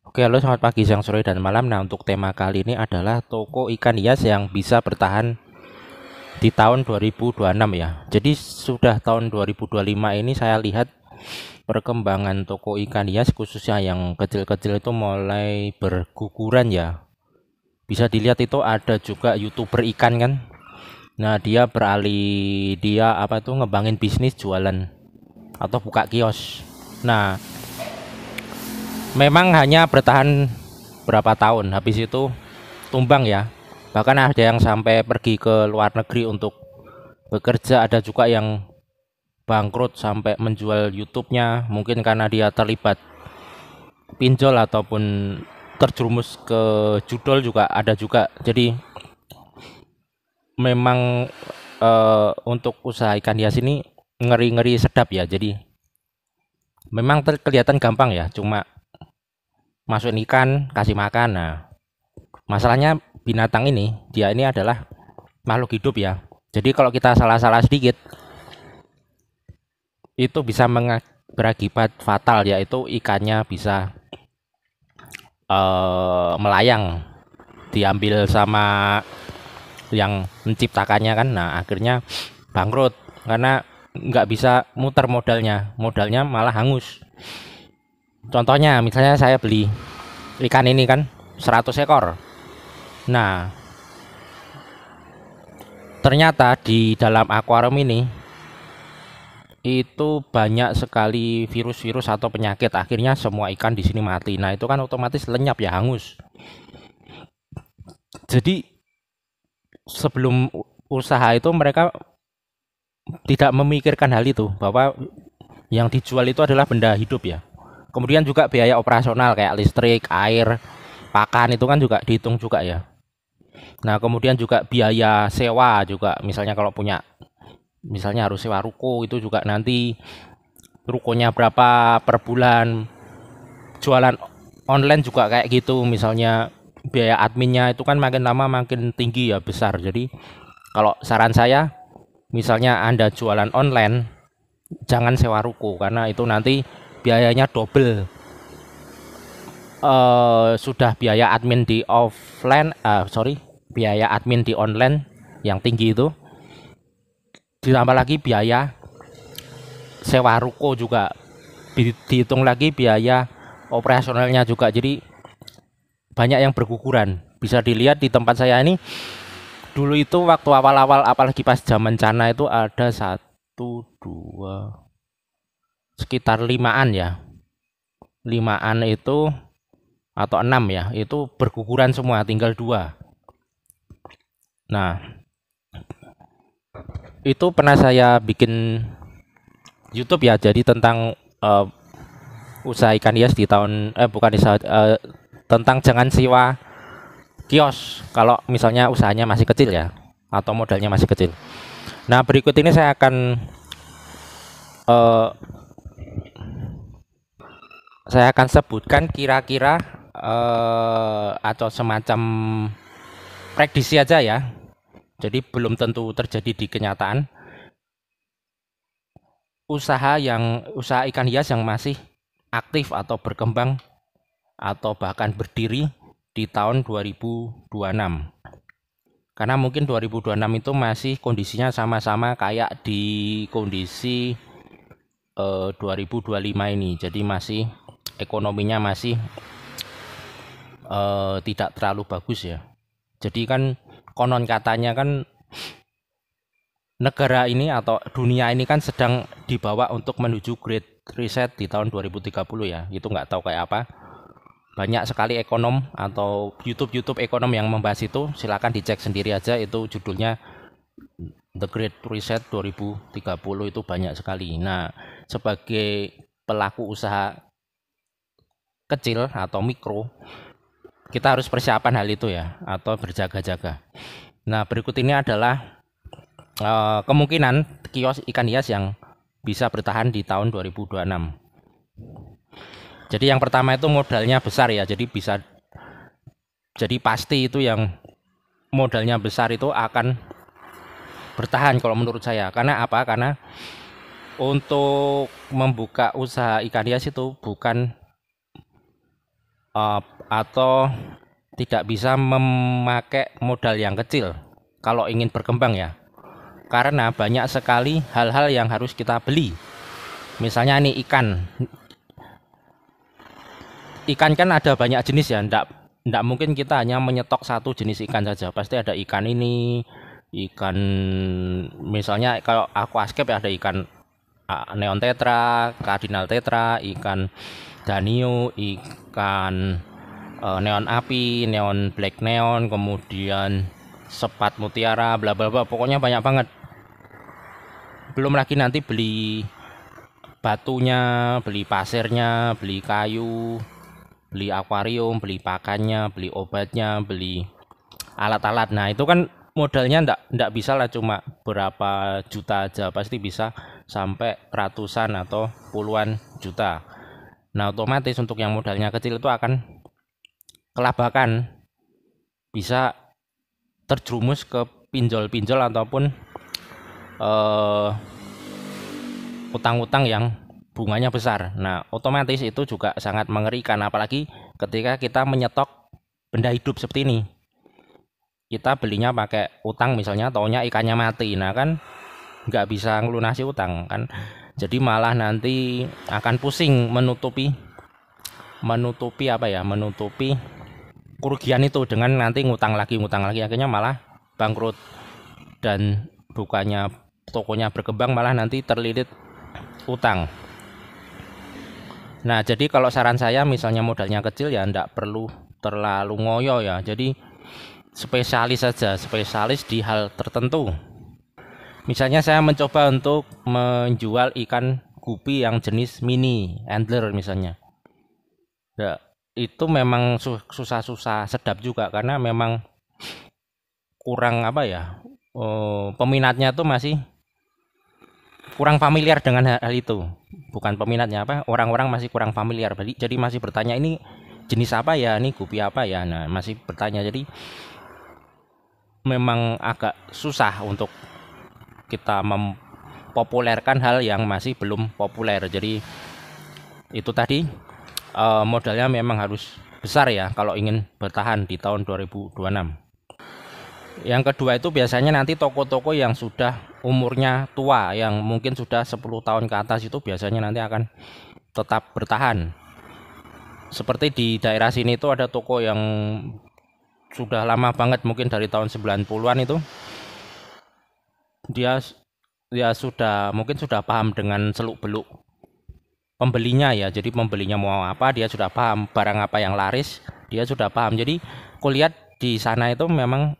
Oke, halo selamat pagi, siang, sore, dan malam. Nah, untuk tema kali ini adalah toko ikan hias yang bisa bertahan di tahun 2026 ya. Jadi sudah tahun 2025 ini saya lihat perkembangan toko ikan hias khususnya yang kecil-kecil itu mulai berguguran ya. Bisa dilihat itu ada juga YouTuber ikan kan. Nah, dia apa tuh ngembangin bisnis jualan atau buka kios. Nah, memang hanya bertahan berapa tahun, habis itu tumbang ya. Bahkan ada yang sampai pergi ke luar negeri untuk bekerja, ada juga yang bangkrut sampai menjual YouTube-nya mungkin karena dia terlibat pinjol ataupun terjerumus ke judol juga ada juga. Jadi memang untuk usaha ikan hias ini ngeri-ngeri sedap ya. Jadi memang kelihatan gampang ya, cuma masukin ikan, kasih makan. Nah, masalahnya binatang ini, dia ini adalah makhluk hidup ya. Jadi kalau kita salah-salah sedikit itu bisa berakibat fatal, yaitu ikannya bisa melayang, diambil sama yang menciptakannya kan. Nah, akhirnya bangkrut karena nggak bisa muter modalnya malah hangus. Contohnya misalnya saya beli ikan ini kan 100 ekor. Nah, ternyata di dalam akuarium ini itu banyak sekali virus-virus atau penyakit, akhirnya semua ikan di sini mati. Nah, itu kan otomatis lenyap ya, hangus. Jadi sebelum usaha itu mereka tidak memikirkan hal itu, bahwa yang dijual itu adalah benda hidup ya. Kemudian juga biaya operasional kayak listrik, air, pakan itu kan juga dihitung juga ya. Nah, kemudian juga biaya sewa juga, misalnya kalau punya, misalnya harus sewa ruko, itu juga nanti rukonya berapa per bulan. Jualan online juga kayak gitu, misalnya biaya adminnya itu kan makin lama makin tinggi ya, besar. Jadi kalau saran saya, misalnya Anda jualan online, jangan sewa ruko karena itu nanti biayanya double. Sudah biaya admin di offline, biaya admin di online yang tinggi itu, ditambah lagi biaya sewa ruko juga, dihitung lagi biaya operasionalnya juga. Jadi banyak yang berguguran. Bisa dilihat di tempat saya ini, dulu itu waktu awal-awal apalagi pas zaman Cana itu ada satu dua sekitar limaan ya, limaan itu atau enam ya, itu berguguran semua, tinggal dua. Nah, itu pernah saya bikin YouTube ya, jadi tentang usaha ikan hias di tahun bukan usaha, tentang jangan sewa kios kalau misalnya usahanya masih kecil ya, atau modalnya masih kecil. Nah, berikut ini eh, saya akan sebutkan kira-kira atau semacam prediksi aja ya. Jadi belum tentu terjadi di kenyataan. Usaha ikan hias yang masih aktif atau berkembang atau bahkan berdiri di tahun 2026. Karena mungkin 2026 itu masih kondisinya sama-sama kayak di kondisi 2025 ini. Jadi masih ekonominya masih tidak terlalu bagus ya. Jadi kan konon katanya kan negara ini atau dunia ini kan sedang dibawa untuk menuju Great Reset di tahun 2030 ya. Itu nggak tahu kayak apa. Banyak sekali ekonom atau YouTube ekonom yang membahas itu. Silakan dicek sendiri aja, itu judulnya The Great Reset 2030, itu banyak sekali. Nah, sebagai pelaku usaha kecil atau mikro, kita harus persiapan hal itu ya, atau berjaga-jaga. Nah, berikut ini adalah kemungkinan kios ikan hias yang bisa bertahan di tahun 2026. Jadi yang pertama itu modalnya besar ya, jadi pasti itu yang modalnya besar itu akan bertahan kalau menurut saya. Karena apa? Karena untuk membuka usaha ikan hias itu bukan atau tidak bisa memakai modal yang kecil kalau ingin berkembang ya. Karena banyak sekali hal-hal yang harus kita beli. Misalnya ini ikan. Ikan kan ada banyak jenis ya, ndak mungkin kita hanya menyetok satu jenis ikan saja. Pasti ada ikan ini, ikan misalnya kalau aquascape ya ada ikan neon tetra, cardinal tetra, ikan danio, ikan neon api, neon black neon, kemudian sepat mutiara, bla bla bla. Pokoknya banyak banget. Belum lagi nanti beli batunya, beli pasirnya, beli kayu, beli akuarium, beli pakannya, beli obatnya, beli alat-alat. Nah, itu kan modalnya ndak bisa lah cuma berapa juta aja, pasti bisa sampai ratusan atau puluhan juta. Nah, otomatis untuk yang modalnya kecil itu akan kelabakan, bisa terjerumus ke pinjol-pinjol ataupun utang-utang yang bunganya besar. Nah, otomatis itu juga sangat mengerikan, apalagi ketika kita menyetok benda hidup seperti ini. Kita belinya pakai utang misalnya, taunya ikannya mati. Nah, kan nggak bisa ngelunasi utang kan. Jadi malah nanti akan pusing menutupi apa ya? Menutupi kerugian itu dengan nanti ngutang lagi, akhirnya malah bangkrut. Dan bukannya tokonya berkembang, malah nanti terlilit utang. Nah, jadi kalau saran saya misalnya modalnya kecil ya ndak perlu terlalu ngoyo ya. Jadi spesialis saja, spesialis di hal tertentu. Misalnya saya mencoba untuk menjual ikan gupi yang jenis mini angler misalnya. Ya, itu memang susah-susah sedap juga karena memang kurang apa ya? Peminatnya tuh masih kurang familiar dengan hal itu. Bukan peminatnya apa, orang-orang masih kurang familiar. Jadi masih bertanya ini jenis apa ya, ini gupi apa ya. Nah, masih bertanya. Jadi memang agak susah untuk kita mempopulerkan hal yang masih belum populer. Jadi itu tadi modalnya memang harus besar ya kalau ingin bertahan di tahun 2026. Yang kedua itu biasanya nanti toko-toko yang sudah umurnya tua, yang mungkin sudah 10 tahun ke atas, itu biasanya nanti akan tetap bertahan. Seperti di daerah sini itu ada toko yang sudah lama banget, mungkin dari tahun 90-an itu. Dia sudah mungkin sudah paham dengan seluk-beluk pembelinya ya. Jadi pembelinya mau apa, dia sudah paham. Barang apa yang laris, dia sudah paham. Jadi kulihat di sana itu memang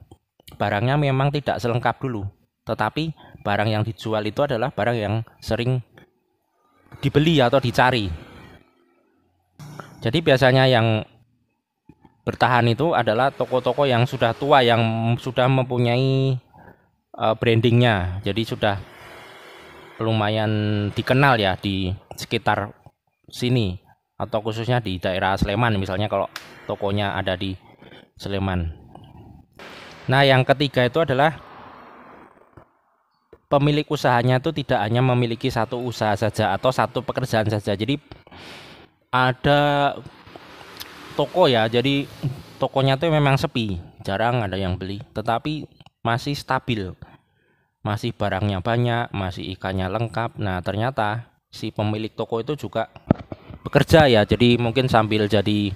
barangnya memang tidak selengkap dulu, tetapi barang yang dijual itu adalah barang yang sering dibeli atau dicari. Jadi biasanya yang bertahan itu adalah toko-toko yang sudah tua, yang sudah mempunyai brandingnya, jadi sudah lumayan dikenal ya di sekitar sini, atau khususnya di daerah Sleman misalnya kalau tokonya ada di Sleman. Nah, yang ketiga itu adalah pemilik usahanya itu tidak hanya memiliki satu usaha saja atau satu pekerjaan saja. Jadi ada toko ya, jadi tokonya itu memang sepi, jarang ada yang beli, tetapi masih stabil, masih barangnya banyak, masih ikannya lengkap. Nah, ternyata si pemilik toko itu juga bekerja ya, jadi mungkin sambil jadi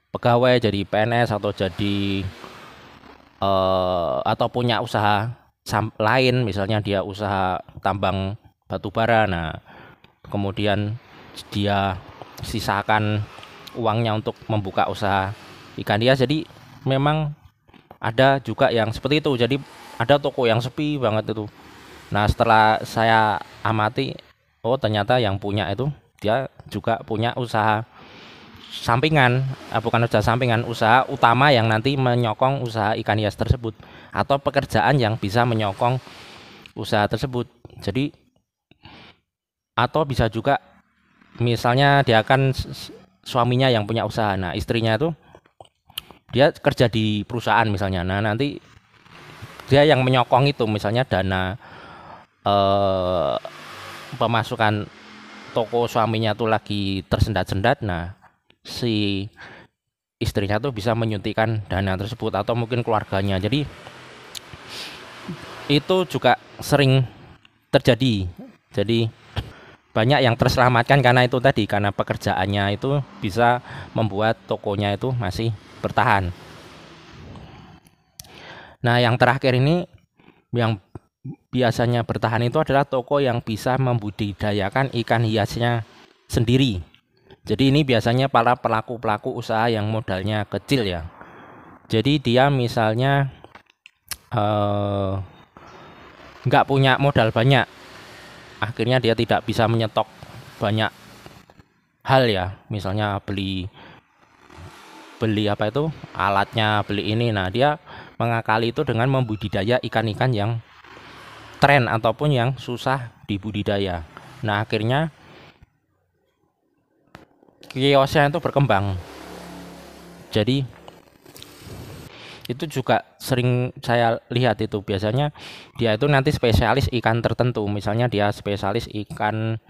pegawai, jadi PNS, atau jadi atau punya usaha lain, misalnya dia usaha tambang batu bara. Nah, kemudian dia sisakan uangnya untuk membuka usaha ikan hias. Jadi memang ada juga yang seperti itu. Jadi ada toko yang sepi banget itu. Nah, setelah saya amati, oh ternyata yang punya itu dia juga punya usaha sampingan, bukan usaha sampingan, usaha utama yang nanti menyokong usaha ikan hias tersebut, atau pekerjaan yang bisa menyokong usaha tersebut. Jadi atau bisa juga misalnya dia kan suaminya yang punya usaha, nah istrinya itu dia kerja di perusahaan misalnya, nah nanti dia yang menyokong itu, misalnya dana pemasukan toko suaminya tuh lagi tersendat-sendat. Nah, si istrinya tuh bisa menyuntikkan dana tersebut atau mungkin keluarganya. Jadi itu juga sering terjadi. Jadi banyak yang terselamatkan karena itu tadi, karena pekerjaannya itu bisa membuat tokonya itu masih bertahan. Nah, yang terakhir ini yang biasanya bertahan itu adalah toko yang bisa membudidayakan ikan hiasnya sendiri. Jadi ini biasanya para pelaku-pelaku usaha yang modalnya kecil ya. Jadi dia misalnya nggak punya modal banyak, akhirnya dia tidak bisa menyetok banyak hal ya. Misalnya beli apa itu alatnya, beli ini. Nah, dia mengakali itu dengan membudidaya ikan-ikan yang tren ataupun yang susah dibudidaya. Nah, akhirnya kiosnya itu berkembang. Jadi itu juga sering saya lihat itu, biasanya dia itu nanti spesialis ikan tertentu. Misalnya dia spesialis ikan,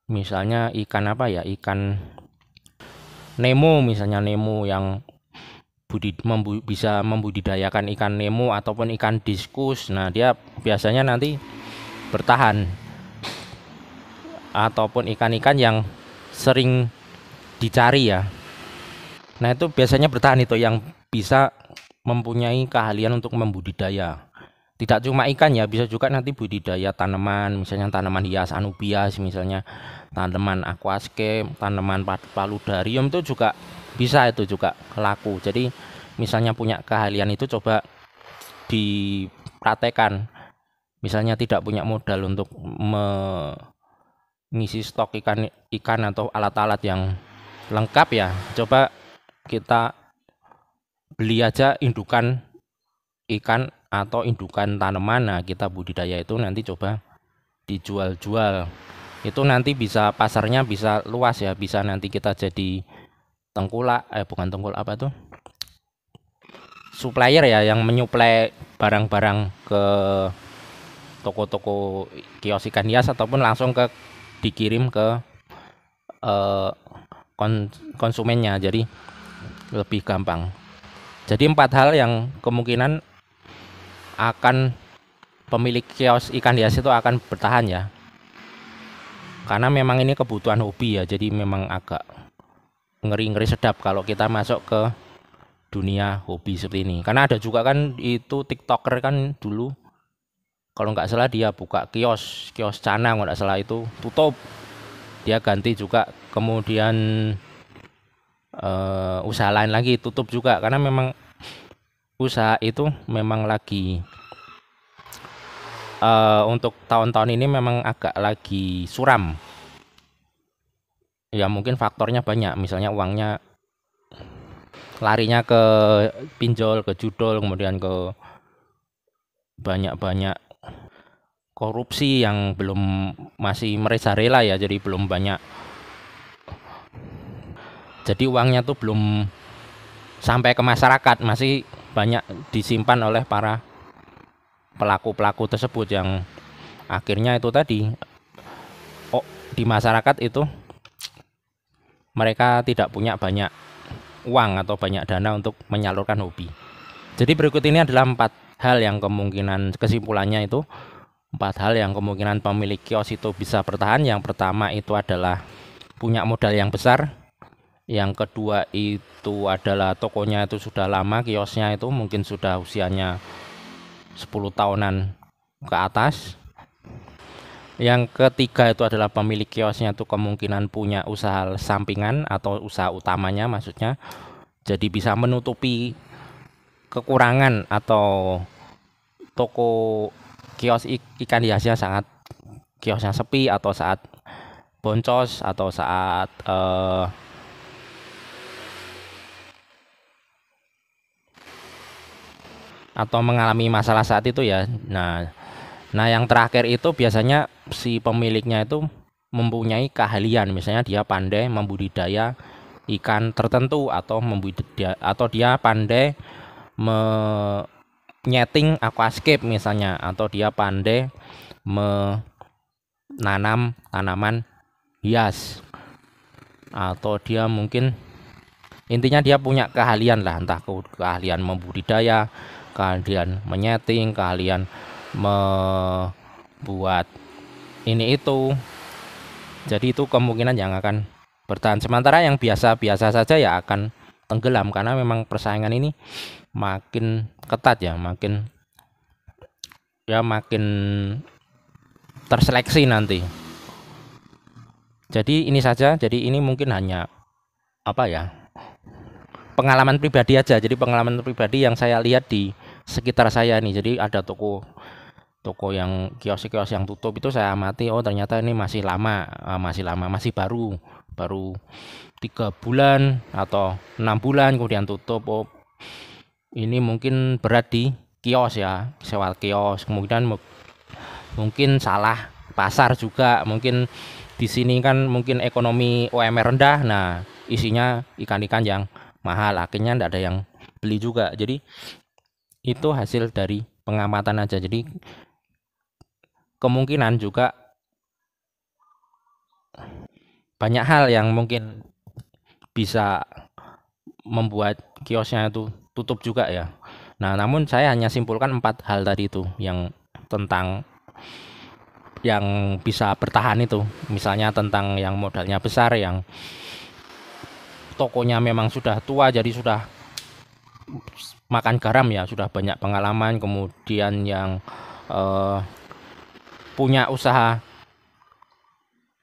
misalnya ikan apa ya, ikan Nemo, misalnya Nemo yang bisa membudidayakan ikan Nemo ataupun ikan diskus. Nah, dia biasanya nanti bertahan. Ataupun ikan-ikan yang sering dicari ya. Nah, itu biasanya bertahan, itu yang bisa mempunyai keahlian untuk membudidaya. Tidak cuma ikan ya, bisa juga nanti budidaya tanaman, misalnya tanaman hias anubias, misalnya tanaman aquascape, tanaman paludarium, itu juga bisa, itu juga laku. Jadi misalnya punya keahlian itu coba dipraktekkan. Misalnya tidak punya modal untuk mengisi stok ikan atau alat-alat yang lengkap ya, coba kita beli aja indukan ikan atau indukan tanaman. Nah, kita budidaya itu nanti coba dijual-jual. Itu nanti bisa pasarnya bisa luas ya, bisa nanti kita jadi bukan tengkulak, apa tuh, supplier ya, yang menyuplai barang-barang ke toko-toko kios ikan hias ataupun langsung dikirim ke konsumennya. Jadi lebih gampang. Jadi 4 hal yang kemungkinan akan pemilik kios ikan hias itu akan bertahan ya. Karena memang ini kebutuhan hobi ya, jadi memang agak ngeri-ngeri sedap kalau kita masuk ke dunia hobi seperti ini. Karena ada juga kan itu TikToker kan dulu, kalau nggak salah dia buka kios canang, nggak salah, itu tutup, dia ganti juga, kemudian usaha lain lagi tutup juga, karena memang usaha itu memang lagi untuk tahun-tahun ini memang agak lagi suram ya. Mungkin faktornya banyak, misalnya uangnya larinya ke pinjol, ke judol, kemudian ke banyak korupsi yang masih merajalela ya, jadi belum banyak, jadi uangnya tuh belum sampai ke masyarakat, masih banyak disimpan oleh para pelaku-pelaku tersebut, yang akhirnya itu tadi di masyarakat itu mereka tidak punya banyak uang atau banyak dana untuk menyalurkan hobi. Jadi berikut ini adalah 4 hal yang kemungkinan, kesimpulannya itu 4 hal yang kemungkinan pemilik kios itu bisa bertahan. Yang pertama itu adalah punya modal yang besar. Yang kedua itu adalah tokonya itu sudah lama, kiosnya itu mungkin sudah usianya 10 tahunan ke atas. Yang ketiga itu adalah pemilik kiosnya itu kemungkinan punya usaha sampingan atau usaha utamanya maksudnya, jadi bisa menutupi kekurangan atau toko kios ikan hiasnya kiosnya sepi, atau saat boncos, atau saat atau mengalami masalah saat itu ya. Nah, yang terakhir itu biasanya si pemiliknya itu mempunyai keahlian, misalnya dia pandai membudidaya ikan tertentu, atau dia pandai menyeting aquascape misalnya, atau dia pandai menanam tanaman hias, atau dia mungkin Intinya dia punya keahlian lah, entah keahlian membudidaya, keahlian menyeting, keahlian membuat ini itu. Jadi itu kemungkinan yang akan bertahan. Sementara yang biasa-biasa saja ya akan tenggelam, karena memang persaingan ini makin ketat ya, makin terseleksi nanti. Jadi ini saja. Jadi ini mungkin hanya apa ya, pengalaman pribadi aja. Jadi pengalaman pribadi yang saya lihat di sekitar saya nih. Jadi ada toko yang kios-kios yang tutup itu saya amati, oh ternyata ini masih lama, masih baru 3 bulan atau 6 bulan kemudian tutup. Oh ini mungkin berat di kios ya, sewa kios. Kemudian mungkin salah pasar juga, mungkin di sini kan mungkin ekonomi UMR rendah, nah isinya ikan-ikan yang mahal, akhirnya tidak ada yang beli juga. Jadi itu hasil dari pengamatan aja. Jadi kemungkinan juga banyak hal yang mungkin bisa membuat kiosnya itu tutup juga ya. Nah, namun saya hanya simpulkan 4 hal tadi itu yang tentang yang bisa bertahan itu. Misalnya tentang yang modalnya besar, yang tokonya memang sudah tua, jadi sudah makan garam ya, sudah banyak pengalaman. Kemudian yang punya usaha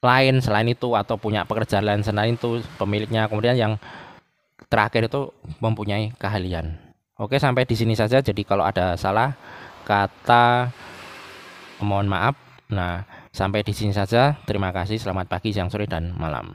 lain selain itu, atau punya pekerjaan lain selain itu pemiliknya. Kemudian yang terakhir itu mempunyai keahlian. Oke, sampai di sini saja. Jadi kalau ada salah kata mohon maaf. Nah, sampai di sini saja. Terima kasih. Selamat pagi, siang, sore, dan malam.